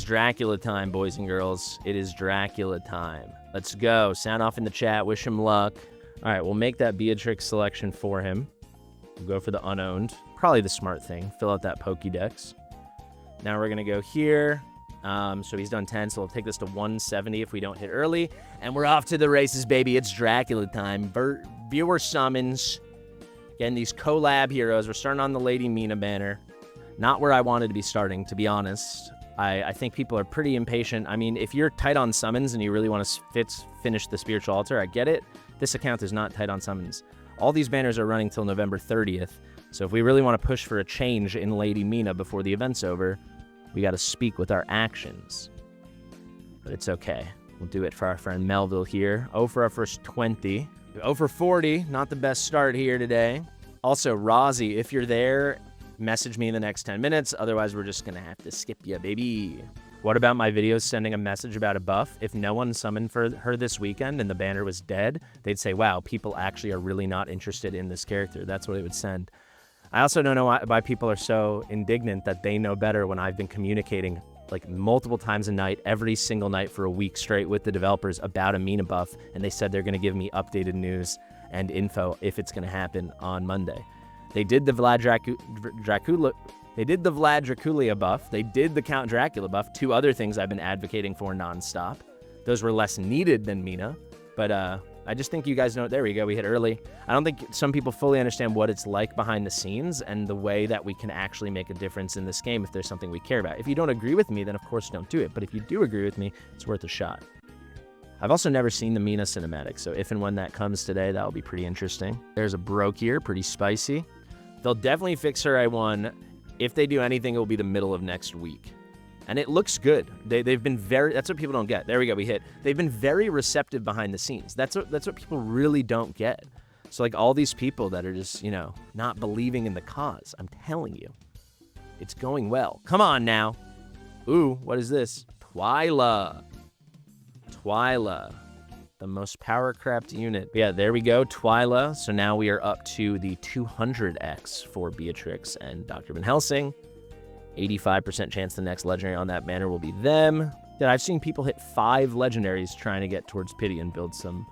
It's Dracula time, boys and girls. It is Dracula time. Let's go. Sound off in the chat. Wish him luck. All right, we'll make that Beatrix selection for him. We'll go for the unowned. Probably the smart thing. Fill out that Pokédex. Now we're going to go here. So he's done 10, so we'll take this to 170 if we don't hit early. And we're off to the races, baby. It's Dracula time. Viewer summons. Getting these collab heroes. We're starting on the Lady Mina banner. Not where I wanted to be starting, to be honest. I think people are pretty impatient. I mean, if you're tight on summons and you really want to finish the Spiritual Altar, I get it. This account is not tight on summons. All these banners are running till November 30th. So if we really want to push for a change in Lady Mina before the event's over, we got to speak with our actions. But it's okay. We'll do it for our friend Melville here. 0 for our first 20. 0 for 40. Not the best start here today. Also, Rozzy, if you're there, message me in the next 10 minutes. Otherwise, we're just going to have to skip you, baby. What about my videos sending a message about a buff? If no one summoned for her this weekend and the banner was dead, they'd say, wow, people actually are really not interested in this character. That's what it would send. I also don't know why people are so indignant that they know better when I've been communicating like multiple times a night, every single night for a week straight with the developers about a Mina buff, and they said they're going to give me updated news and info if it's going to happen on Monday. They did the Vlad Dracula buff. They did the Count Dracula buff. 2 other things I've been advocating for nonstop. Those were less needed than Mina, but I just think you guys know. There we go. We hit early. I don't think some people fully understand what it's like behind the scenes and the way that we can actually make a difference in this game if there's something we care about. If you don't agree with me, then of course don't do it. But if you do agree with me, it's worth a shot. I've also never seen the Mina cinematic, so if and when that comes today, that'll be pretty interesting. There's a Broke here, pretty spicy. They'll definitely fix her I1. If they do anything, it will be the middle of next week. And it looks good. They've been that's what people don't get. There we go, we hit. They've been very receptive behind the scenes. That's what people really don't get. So like all these people that are just, you know, not believing in the cause, I'm telling you, it's going well. Come on now. Ooh, what is this? Twyla, the most power-crept unit. Yeah, there we go, Twyla. So now we are up to the 200x for Beatrix and Dr. Van Helsing. 85% chance the next legendary on that banner will be them. Yeah, I've seen people hit 5 legendaries trying to get towards Pity and build some,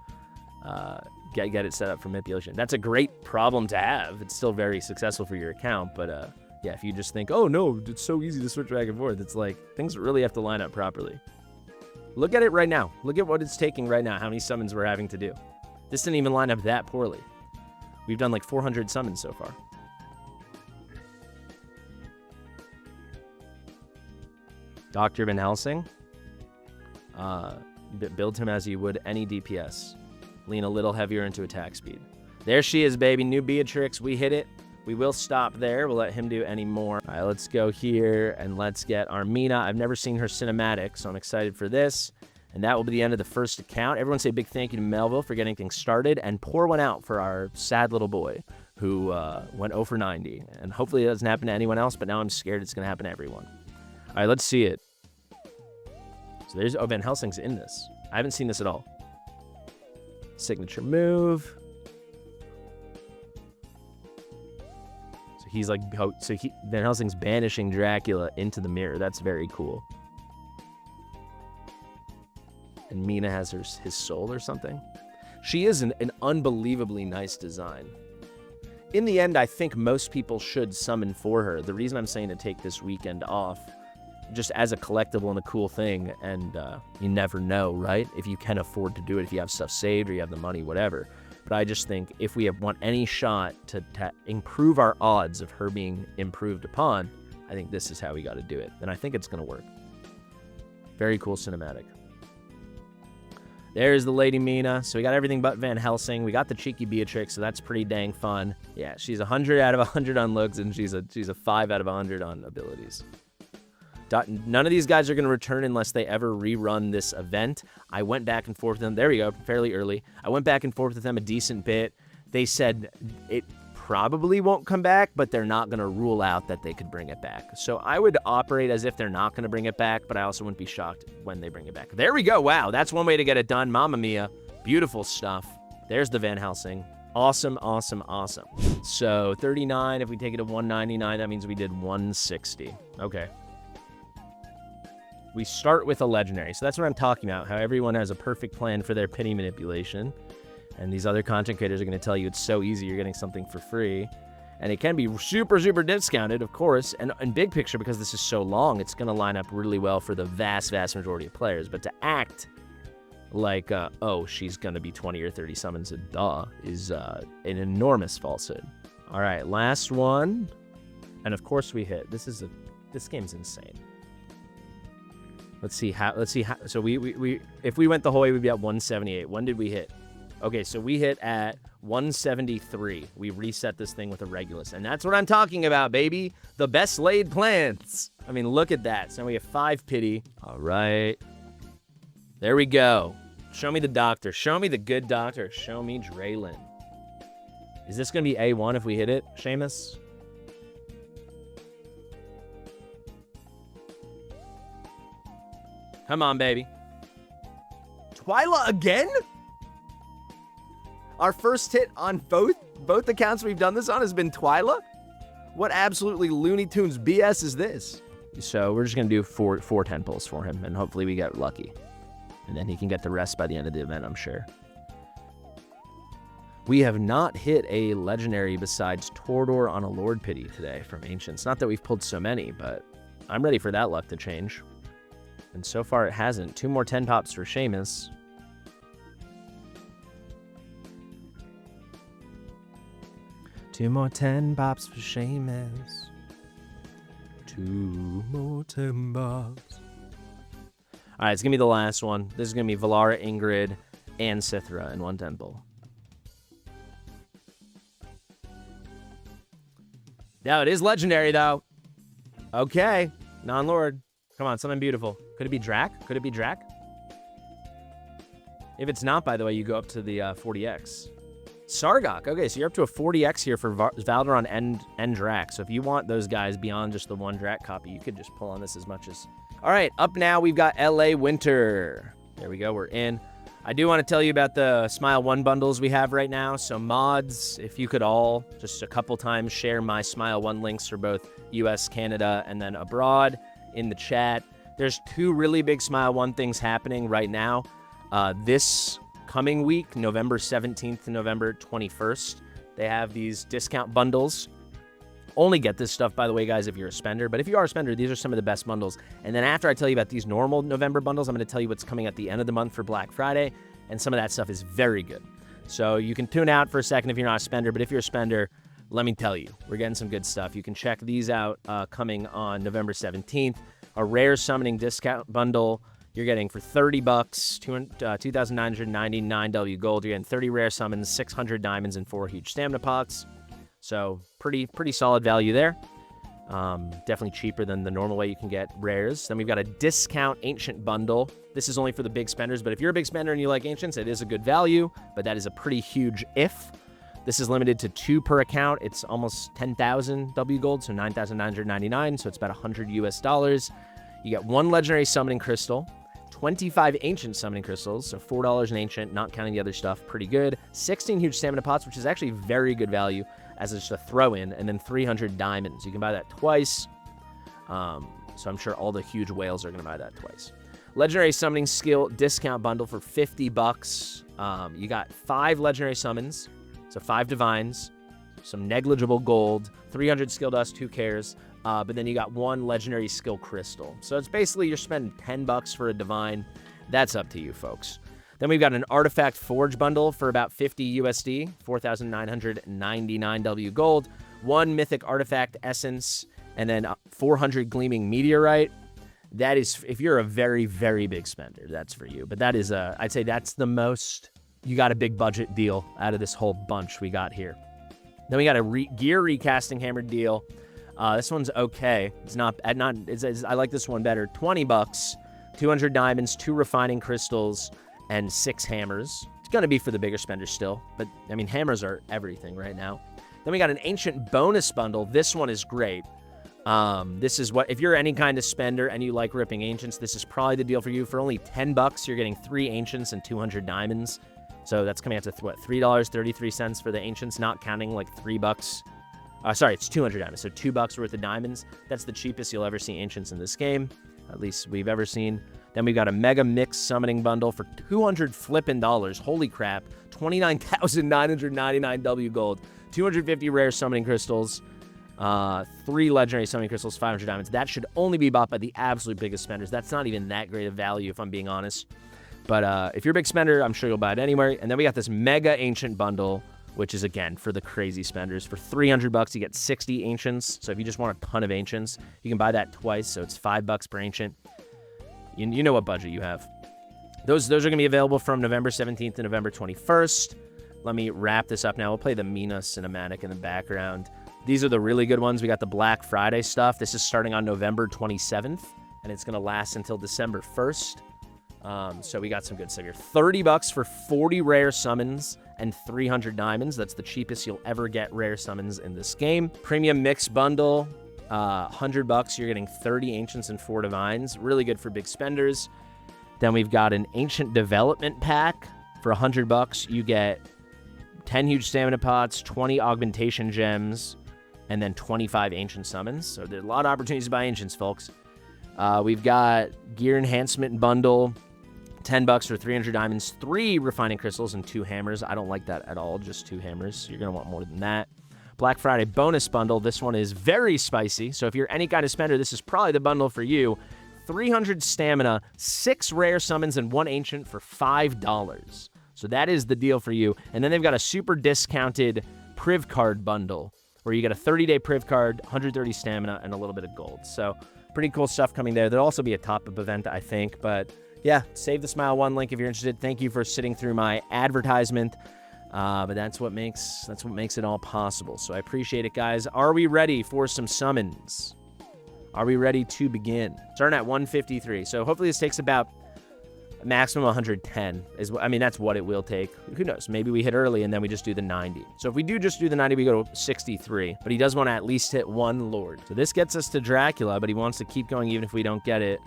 get it set up for manipulation. That's a great problem to have. It's still very successful for your account, but yeah, if you just think, oh no, it's so easy to switch back and forth, it's like, things really have to line up properly. Look at it right now. Look at what it's taking right now, how many summons we're having to do. This didn't even line up that poorly. We've done like 400 summons so far. Dr. Van Helsing. Build him as you would any DPS. Lean a little heavier into attack speed. There she is, baby. New Beatrix. We hit it. We will stop there. We'll let him do any more. All right, let's go here and let's get our Mina. I've never seen her cinematic, so I'm excited for this. And that will be the end of the first account. Everyone say a big thank you to Melville for getting things started, and pour one out for our sad little boy who went 0 for 90. And hopefully it doesn't happen to anyone else, but now I'm scared it's going to happen to everyone. All right, let's see it. So there's, oh, Van Helsing's in this. I haven't seen this at all. Signature move. So he's like, Van Helsing's banishing Dracula into the mirror. That's very cool. And Mina has his soul or something. She is an unbelievably nice design. In the end, I think most people should summon for her. The reason I'm saying to take this weekend off, just as a collectible and a cool thing, and you never know, right? If you can afford to do it, if you have stuff saved or you have the money, whatever. But I just think if we want any shot to improve our odds of her being improved upon, I think this is how we got to do it. And I think it's going to work. Very cool cinematic. There's the Lady Mina. So we got everything but Van Helsing. We got the cheeky Beatrix, so that's pretty dang fun. Yeah, she's 100 out of 100 on looks, and she's a 5 out of 100 on abilities. None of these guys are going to return unless they ever rerun this event. I went back and forth with them. There we go, fairly early. I went back and forth with them a decent bit. They said it probably won't come back, but they're not going to rule out that they could bring it back. So I would operate as if they're not going to bring it back, but I also wouldn't be shocked when they bring it back. There we go. Wow, that's one way to get it done. Mamma mia. Beautiful stuff. There's the Van Helsing. Awesome, awesome, awesome. So 39, if we take it to 199, that means we did 160. Okay. We start with a legendary. So that's what I'm talking about, how everyone has a perfect plan for their pity manipulation. And these other content creators are going to tell you it's so easy, you're getting something for free. And it can be super, super discounted, of course. And in big picture, because this is so long, it's going to line up really well for the vast, vast majority of players. But to act like, oh, she's going to be 20 or 30 summons and is an enormous falsehood. All right, last one. And of course we hit. This game's insane. Let's see how. So we if we went the whole way, we'd be at 178. When did we hit? Okay, so we hit at 173. We reset this thing with a Regulus, and that's what I'm talking about, baby. The best laid plans. I mean, look at that. So we have 5 pity. All right, there we go. Show me the doctor. Show me the good doctor. Show me Draylin. Is this gonna be A1 if we hit it, Seamus? Come on, baby. Twyla again? Our first hit on both accounts we've done this on has been Twyla? What absolutely Looney Tunes BS is this? So we're just going to do four 10 pulls for him, and hopefully we get lucky. And then he can get the rest by the end of the event, I'm sure. We have not hit a legendary besides Tordor on a Lord Pity today from Ancients. Not that we've pulled so many, but I'm ready for that luck to change. And so far it hasn't. 2 more 10 pops for Seamus. Two more 10 pops for Seamus. 2 more 10 pops. All right, it's going to be the last one. This is going to be Valara, Ingrid, and Sithra in one temple. Now, it is legendary, though. Okay. Non-Lord. Come on, something beautiful. Could it be Drac? Could it be Drac? If it's not, by the way, you go up to the 40x. Sargok. Okay, so you're up to a 40x here for Valderon and Drac. So if you want those guys beyond just the one Drac copy, you could just pull on this as much as... All right, up now, we've got LA Winter. There we go, we're in. I do want to tell you about the Smile 1 bundles we have right now. So mods, if you could all just a couple times share my Smile 1 links for both US, Canada, and then abroad in the chat. There's 2 really big Smile 1 things happening right now. This coming week, November 17th to November 21st, they have these discount bundles. Only get this stuff, by the way, guys, if you're a spender. But if you are a spender, these are some of the best bundles. And then after I tell you about these normal November bundles, I'm going to tell you what's coming at the end of the month for Black Friday. And some of that stuff is very good. So you can tune out for a second if you're not a spender. But if you're a spender, let me tell you, we're getting some good stuff. You can check these out coming on November 17th. A rare summoning discount bundle you're getting for $30, 2,999 W gold. You're getting 30 rare summons, 600 diamonds, and 4 huge stamina pots. So pretty solid value there. Definitely cheaper than the normal way you can get rares. Then we've got a discount ancient bundle. This is only for the big spenders, but if you're a big spender and you like ancients, it is a good value, but that is a pretty huge if. This is limited to 2 per account. It's almost 10,000 W gold, so 9,999, so it's about $100 US. You get 1 legendary summoning crystal, 25 ancient summoning crystals, so $4 an ancient, not counting the other stuff, pretty good. 16 huge stamina pots, which is actually very good value as just a throw-in, and then 300 diamonds. You can buy that twice, so I'm sure all the huge whales are going to buy that twice. Legendary summoning skill discount bundle for $50. You got 5 legendary summons, so 5 divines, some negligible gold, 300 skill dust, who cares? But then you got 1 legendary skill crystal. So it's basically you're spending $10 for a divine. That's up to you, folks. Then we've got an artifact forge bundle for about 50 USD, 4,999 W gold, 1 mythic artifact essence, and then 400 gleaming meteorite. That is, if you're a very, very big spender, that's for you. But that is, I'd say that's the most, you got a big budget deal out of this whole bunch we got here. Then we got a gear recasting hammered deal. This one's okay. It's not, I like this one better. $20, 200 diamonds, 2 refining crystals, and 6 hammers. It's going to be for the bigger spenders still, but I mean, hammers are everything right now. Then we got an ancient bonus bundle. This one is great. This is what, if you're any kind of spender and you like ripping ancients, this is probably the deal for you. For only $10, you're getting 3 ancients and 200 diamonds. So that's coming out to what, $3.33 for the ancients, not counting like $3. Sorry, it's 200 diamonds. So $2 worth of diamonds. That's the cheapest you'll ever see ancients in this game. at least we've ever seen. Then we've got a mega mix summoning bundle for $200 flippin' dollars. Holy crap. 29,999 W gold. 250 rare summoning crystals. 3 legendary summoning crystals, 500 diamonds. That should only be bought by the absolute biggest spenders. That's not even that great of value, if I'm being honest. But if you're a big spender, I'm sure you'll buy it anywhere. And then we got this mega ancient bundle, which is, again, for the crazy spenders. For $300, you get 60 ancients. So if you just want a ton of ancients, you can buy that twice. So it's $5 per ancient. You know what budget you have. Those are going to be available from November 17th to November 21st. Let me wrap this up now. We'll play the Mina cinematic in the background. These are the really good ones. We got the Black Friday stuff. This is starting on November 27th, and it's going to last until December 1st. So we got some good stuff here. $30 for 40 rare summons and 300 diamonds. That's the cheapest you'll ever get rare summons in this game. Premium mix bundle. $100, you're getting 30 ancients and 4 divines. Really good for big spenders. Then we've got an ancient development pack. For $100, you get 10 huge stamina pots, 20 augmentation gems, and then 25 ancient summons. So there's a lot of opportunities to buy ancients, folks. We've got gear enhancement bundle. $10 for 300 diamonds, 3 refining crystals, and 2 hammers. I don't like that at all, just 2 hammers. You're going to want more than that. Black Friday bonus bundle. This one is very spicy. So if you're any kind of spender, this is probably the bundle for you. 300 stamina, 6 rare summons, and 1 ancient for $5. So that is the deal for you. And then they've got a super discounted Priv card bundle where you get a 30-day Priv card, 130 stamina, and a little bit of gold. So pretty cool stuff coming there. There'll also be a top-up event, I think. But yeah, save the Smile 1 link if you're interested. Thank you for sitting through my advertisement. But that's what makes it all possible. So I appreciate it, guys. Are we ready for some summons? Are we ready to begin? Starting at 153. So hopefully this takes about a maximum 110. That's what it will take. Who knows? Maybe we hit early and then we just do the 90. So if we do just do the 90, we go to 63. But he does want to at least hit 1 Lord. So this gets us to Dracula, but he wants to keep going even if we don't get it.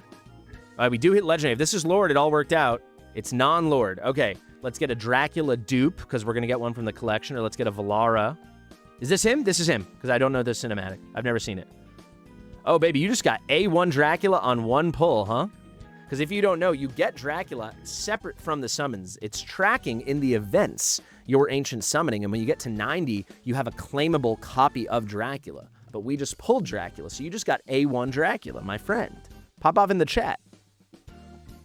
We do hit Legendary. If this is Lord, it all worked out. It's non-Lord. Okay. Let's get a Dracula dupe, because we're going to get one from the collection, or let's get a Valara. Is this him? This is him, because I don't know this cinematic. I've never seen it. Oh, baby, you just got A1 Dracula on 1 pull, huh? Because if you don't know, you get Dracula separate from the summons. It's tracking in the events your ancient summoning, and when you get to 90, you have a claimable copy of Dracula. But we just pulled Dracula, so you just got A1 Dracula, my friend. Pop off in the chat.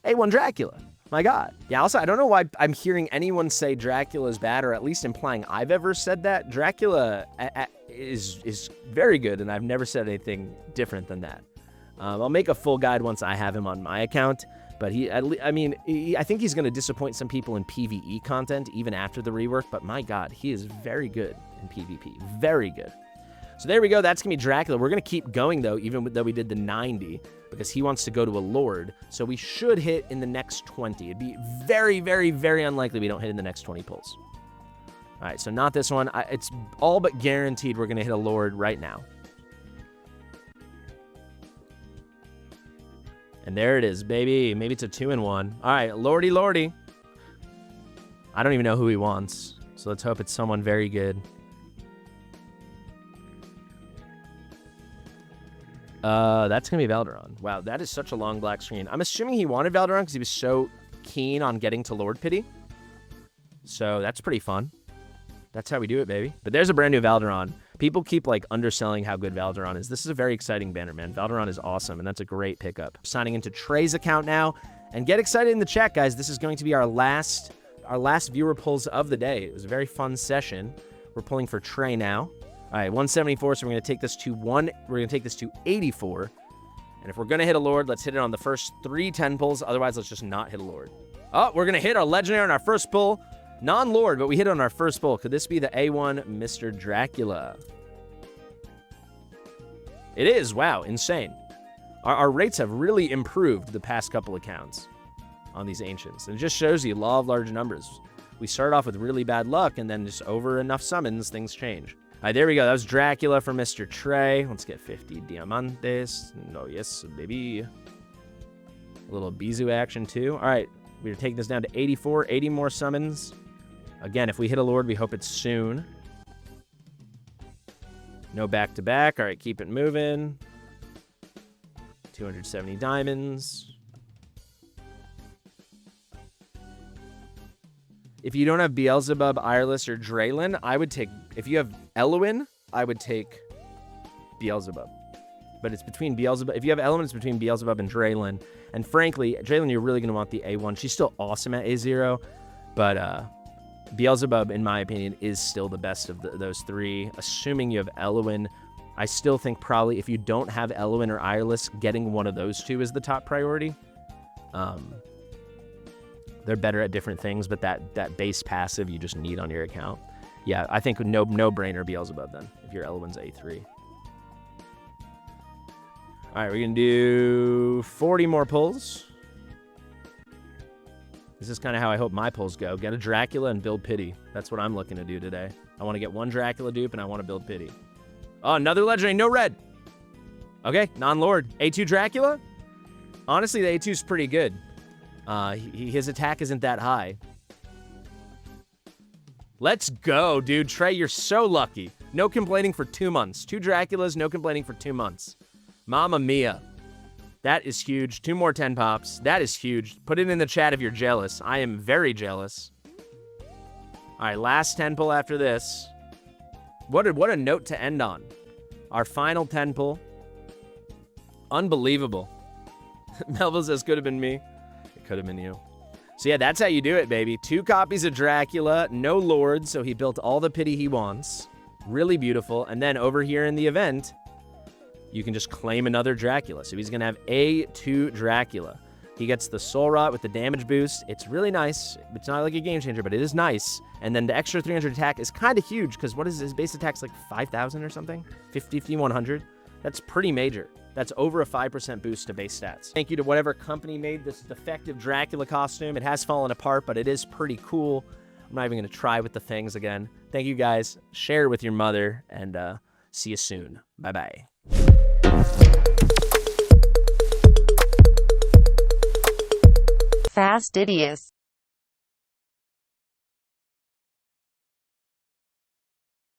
A1 Dracula. My God. Yeah, also, I don't know why I'm hearing anyone say Dracula is bad, or at least implying I've ever said that. Dracula is very good, and I've never said anything different than that. I'll make a full guide once I have him on my account, but I think he's going to disappoint some people in PvE content, even after the rework, but my God, he is very good in PvP. Very good. So there we go. That's going to be Dracula. We're going to keep going, though, even though we did the 90, because he wants to go to a Lord. So we should hit in the next 20. It'd be very, very, very unlikely we don't hit in the next 20 pulls. All right, so not this one. It's all but guaranteed we're going to hit a Lord right now. And there it is, baby. Maybe it's a 2-in-1. All right, Lordy, Lordy. I don't even know who he wants, so let's hope it's someone very good. That's going to be Valderon. Wow, that is such a long black screen. I'm assuming he wanted Valderon because he was so keen on getting to Lord Pity. So that's pretty fun. That's how we do it, baby. But there's a brand new Valderon. People keep, underselling how good Valderon is. This is a very exciting banner, man. Valderon is awesome, and that's a great pickup. Signing into Trey's account now. And get excited in the chat, guys. This is going to be our last viewer pulls of the day. It was a very fun session. We're pulling for Trey now. All right, 174, so we're going to take this to 84. And if we're going to hit a Lord, let's hit it on the first 3 10 pulls. Otherwise, let's just not hit a Lord. Oh, we're going to hit our Legendary on our first pull. Non-Lord, but we hit it on our first pull. Could this be the A1 Mr. Dracula? It is. Wow, insane. Our rates have really improved the past couple accounts on these Ancients. And it just shows you law of large numbers. We start off with really bad luck, and then just over enough summons, things change. All right, there we go. That was Dracula for Mr. Trey. Let's get 50 Diamantes. No, yes, baby. A little Bizu action, too. All right, we're taking this down to 84. 80 more summons. Again, if we hit a Lord, we hope it's soon. No back-to-back. All right, keep it moving. 270 diamonds. If you don't have Beelzebub, Ireless, or Draylen, I would take... If you have Elwyn, I would take Beelzebub. But it's between Beelzebub... If you have elements between Beelzebub and Draylen, and frankly, Draylen, you're really going to want the A1. She's still awesome at A0, but Beelzebub, in my opinion, is still the best of those three. Assuming you have Elwyn, I still think probably if you don't have Elwyn or Ireless, getting one of those two is the top priority. They're better at different things, but that base passive you just need on your account. Yeah, I think no-brainer Beelzebub then, if your Elwyn's A3. All right, we're going to do 40 more pulls. This is kind of how I hope my pulls go. Get a Dracula and build Pity. That's what I'm looking to do today. I want to get one Dracula dupe, and I want to build Pity. Oh, another legendary, no red. Okay, non-lord. A2 Dracula? Honestly, the A2's pretty good. His attack isn't that high. Let's go, dude. Trey, you're so lucky. No complaining for 2 months. 2 Draculas, no complaining for 2 months. Mamma mia. That is huge. 2 more 10 pops. That is huge. Put it in the chat if you're jealous. I am very jealous. All right, last 10 pull after this. What a note to end on. Our final 10 pull. Unbelievable. Melville says, could have been me. It could have been you. So yeah, that's how you do it, baby. 2 copies of Dracula, no Lord, so he built all the Pity he wants. Really beautiful. And then over here in the event, you can just claim another Dracula. So he's going to have A2 Dracula. He gets the Soul Rot with the damage boost. It's really nice. It's not like a game changer, but it is nice. And then the extra 300 attack is kind of huge, because what is his base attack's like 5,000 or something? 5,100? That's pretty major. That's over a 5% boost to base stats. Thank you to whatever company made this defective Dracula costume. It has fallen apart, but it is pretty cool. I'm not even going to try with the fangs again. Thank you guys. Share it with your mother, and see you soon. Bye-bye. Fastidious.